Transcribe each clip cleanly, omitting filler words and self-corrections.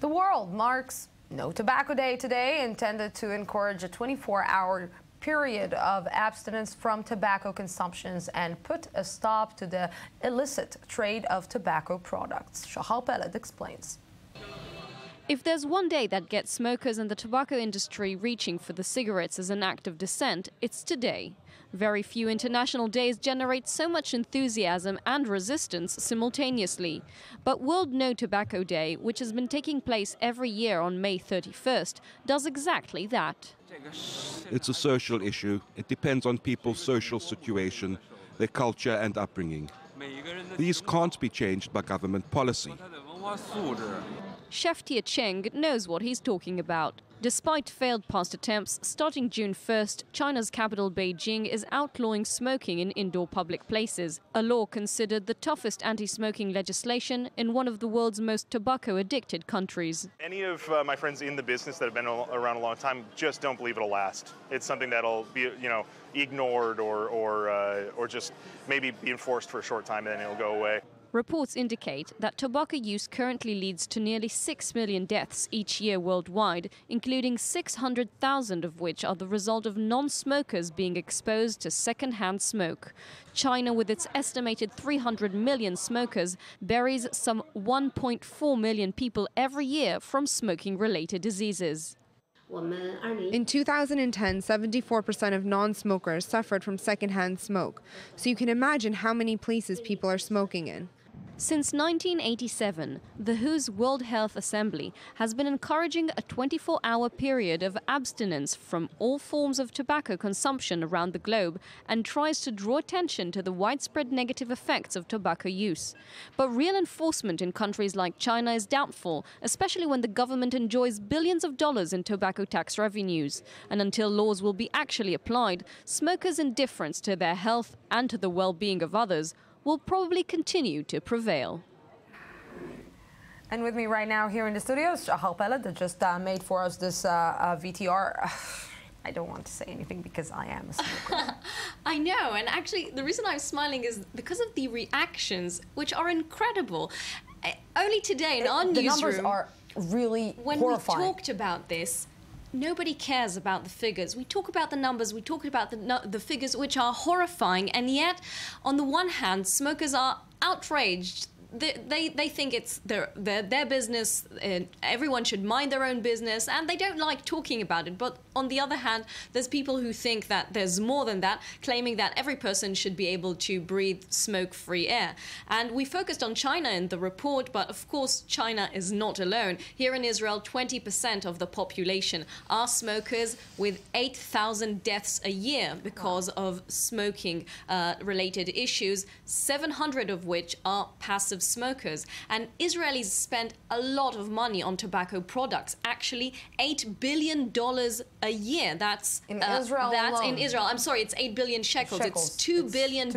The world marks No Tobacco Day today, intended to encourage a 24-hour period of abstinence from tobacco consumptions and put a stop to the illicit trade of tobacco products. Shachar Peled explains. If there's one day that gets smokers and the tobacco industry reaching for the cigarettes as an act of dissent, it's today. Very few international days generate so much enthusiasm and resistance simultaneously. But World No Tobacco Day, which has been taking place every year on May 31st, does exactly that. It's a social issue. It depends on people's social situation, their culture and upbringing. These can't be changed by government policy. Chef Tia Cheng knows what he's talking about. Despite failed past attempts, starting June 1st, China's capital Beijing is outlawing smoking in indoor public places, a law considered the toughest anti-smoking legislation in one of the world's most tobacco-addicted countries. Any of my friends in the business that have been around a long time just don't believe it'll last. It's something that'll be, ignored or just maybe be enforced for a short time and then it'll go away. Reports indicate that tobacco use currently leads to nearly 6 million deaths each year worldwide, including 600,000 of which are the result of non-smokers being exposed to second-hand smoke. China, with its estimated 300 million smokers, buries some 1.4 million people every year from smoking-related diseases. In 2010, 74% of non-smokers suffered from secondhand smoke. So you can imagine how many places people are smoking in. Since 1987, the WHO's World Health Assembly has been encouraging a 24-hour period of abstinence from all forms of tobacco consumption around the globe and tries to draw attention to the widespread negative effects of tobacco use. But real enforcement in countries like China is doubtful, especially when the government enjoys billions of dollars in tobacco tax revenues. And until laws will be actually applied, smokers' indifference to their health and to the well-being of others will probably continue to prevail. And with me right now here in the studio is Shachar Peled, that just made for us this VTR. I don't want to say anything because I am a smoker. I know, and actually the reason I'm smiling is because of the reactions, which are incredible. Only today in our newsroom, the numbers are really horrifying. When we talked about this, nobody cares about the figures. We talk about the numbers, we talk about the figures, which are horrifying, and yet, on the one hand, smokers are outraged. They think it's their business, everyone should mind their own business, and they don't like talking about it. But on the other hand, there's people who think that there's more than that, claiming that every person should be able to breathe smoke-free air. And we focused on China in the report, but of course China is not alone. Here in Israel, 20% of the population are smokers, with 8,000 deaths a year because of smoking-related issues, 700 of which are passive smokers. And Israelis spend a lot of money on tobacco products, actually $8 billion a year. That's in Israel. That's alone. in Israel. I'm sorry, it's 8 billion shekels. It's $2 billion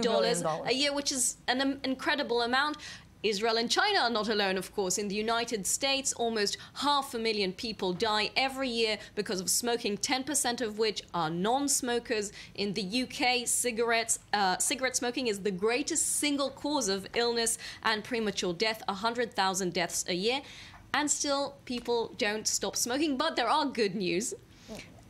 a year, which is an incredible amount. Israel and China are not alone, of course. In the United States, almost 500,000 people die every year because of smoking, 10% of which are non-smokers. In the UK, cigarette smoking is the greatest single cause of illness and premature death, 100,000 deaths a year. And still, people don't stop smoking. But there are good news.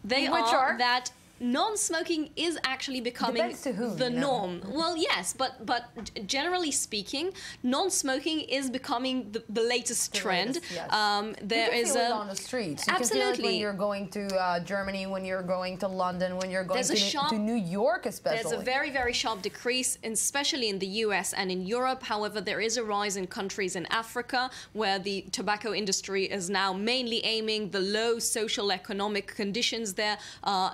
They are that non-smoking is actually becoming the norm. Well, yes, but generally speaking, non-smoking is becoming the latest trend. Yes. There you can is feel it on the streets. You absolutely. can feel it when you're going to Germany, when you're going to London, when you're going to New York especially. There's a very, very sharp decrease, especially in the US and in Europe. However, there is a rise in countries in Africa where the tobacco industry is now mainly aiming the low social economic conditions there are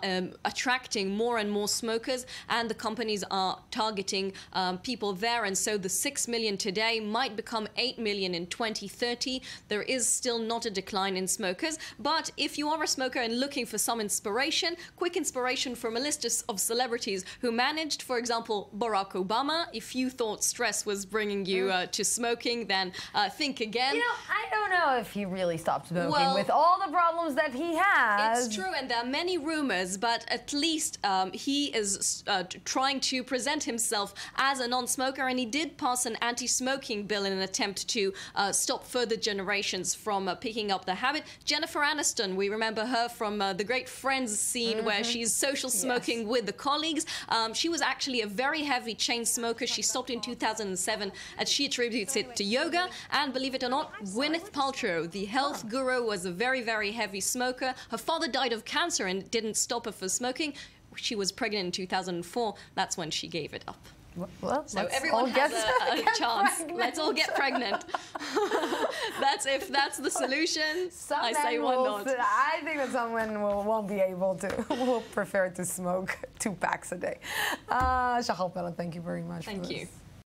attracting more and more smokers, and the companies are targeting people there. And so the 6 million today might become 8 million in 2030. There is still not a decline in smokers, but if you are a smoker and looking for some inspiration, quick inspiration from a list of celebrities who managed, for example, Barack Obama. If you thought stress was bringing you to smoking, then think again. You know, I don't know if he really stopped smoking with all the problems that he has. It's true, and there are many rumors, but at least he is trying to present himself as a non-smoker, and he did pass an anti-smoking bill in an attempt to stop further generations from picking up the habit. Jennifer Aniston, we remember her from the great Friends scene where she's social smoking with the colleagues. She was actually a very heavy chain smoker. She stopped in 2007, and she attributes it to yoga. And believe it or not, Gwyneth Paltrow, the health guru, was a very, very heavy smoker. Her father died of cancer and didn't stop her from smoking. She was pregnant in 2004. That's when she gave it up. Well, so everyone has a chance. Pregnant. Let's all get pregnant. If that's the solution, Some I say why not. I think that some men won't be able to, will prefer to smoke 2 packs a day. Shachar Peled, thank you very much. Thank you.